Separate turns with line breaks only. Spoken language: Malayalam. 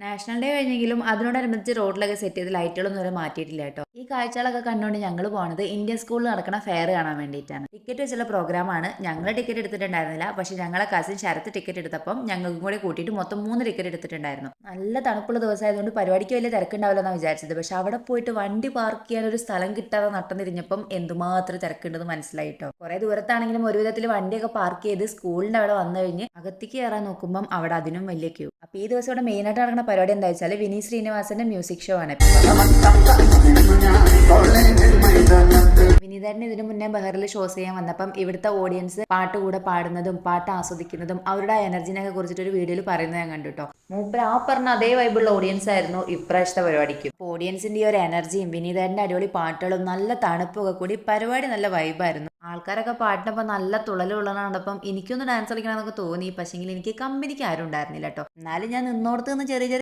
നാഷണൽ ഡേ കഴിഞ്ഞെങ്കിലും അതിനോടനുബന്ധിച്ച് റോഡിലൊക്കെ സെറ്റ് ചെയ്ത് ലൈറ്റുകളൊന്നും വരെ മാറ്റിയിട്ടില്ല കേട്ടോ. ഈ കാഴ്ചകളൊക്കെ കണ്ടുകൊണ്ട് ഞങ്ങൾ പോണത് ഇന്ത്യൻ സ്കൂളിൽ നടക്കുന്ന ഫെയർ കാണാൻ വേണ്ടിയിട്ടാണ്. ടിക്കറ്റ് വെച്ചുള്ള പ്രോഗ്രാമാണ്. ഞങ്ങൾ ടിക്കറ്റ് എടുത്തിട്ടുണ്ടായിരുന്നില്ല, പക്ഷെ ഞങ്ങളെ കസിൻ ശരത്ത് ടിക്കറ്റ് എടുത്തപ്പം ഞങ്ങൾക്കും കൂടെ കൂട്ടിയിട്ട് മൊത്തം 3 ടിക്കറ്റ് എടുത്തിട്ടുണ്ടായിരുന്നു. നല്ല തണുപ്പുള്ള ദിവസമായതുകൊണ്ട് പരിപാടിക്ക് വലിയ തിരക്കുണ്ടാവില്ലെന്നാണ് വിചാരിച്ചത്. പക്ഷെ അവിടെ പോയിട്ട് വണ്ടി പാർക്ക് ചെയ്യാൻ ഒരു സ്ഥലം കിട്ടാതെ നട്ടം തിരിഞ്ഞപ്പം എന്തുമാത്രം തിരക്കുണ്ടെന്ന് മനസ്സിലായിട്ടോ. കുറെ ദൂരത്താണെങ്കിലും ഒരു വിധത്തിൽ വണ്ടിയൊക്കെ പാർക്ക് ചെയ്ത് സ്കൂളിന്റെ അവിടെ വന്നു കഴിഞ്ഞ് അകത്തേക്ക് കയറാൻ നോക്കുമ്പം അവിടെ അതിനും വലിയ ക്യൂ. അപ്പൊ ഈ ദിവസം ഇവിടെ മെയിനായിട്ട് നടക്കുന്ന പരിപാടി എന്താ വെച്ചാൽ വിനീത് ശ്രീനിവാസന്റെ മ്യൂസിക് ഷോ ആണ്. വിനീതേട്ടന് ഇതിനു മുന്നേ ബഹറിൽ ഷോസ് ചെയ്യാൻ വന്നപ്പം ഇവിടുത്തെ ഓഡിയൻസ് പാട്ട് കൂടെ പാടുന്നതും പാട്ട് ആസ്വദിക്കുന്നതും അവരുടെ എനർജിനെ കുറിച്ചിട്ട് ഒരു വീഡിയോയിൽ പറയുന്നത് ഞാൻ കണ്ടു കേട്ടോ. മൂപ്പർ ആ പറഞ്ഞ അതേ വൈബുള്ള ഓഡിയൻസ് ആയിരുന്നു ഇപ്രാവശ്യത്തെ പരിപാടിക്ക്. ഓഡിയൻസിന്റെ ഈ ഒരു എനർജിയും വിനീതേട്ടന്റെ അടിപൊളി പാട്ടുകളും നല്ല തണുപ്പൊക്കെ കൂടി പരിപാടി നല്ല വൈബായിരുന്നു. ആൾക്കാരൊക്കെ പാട്ടിനപ്പം നല്ല തുള്ളലുള്ളതുകൊണ്ടപ്പം എനിക്കൊന്ന് ഡാൻസ് കളിക്കണമെന്നൊക്കെ തോന്നി. പക്ഷെങ്കിൽ എനിക്ക് കമ്പനിക്ക് ആരും ഉണ്ടായിരുന്നില്ല കേട്ടോ. എന്നാലും ഞാൻ നിന്നോടത്ത് നിന്ന് ചെറിയ ചെറിയ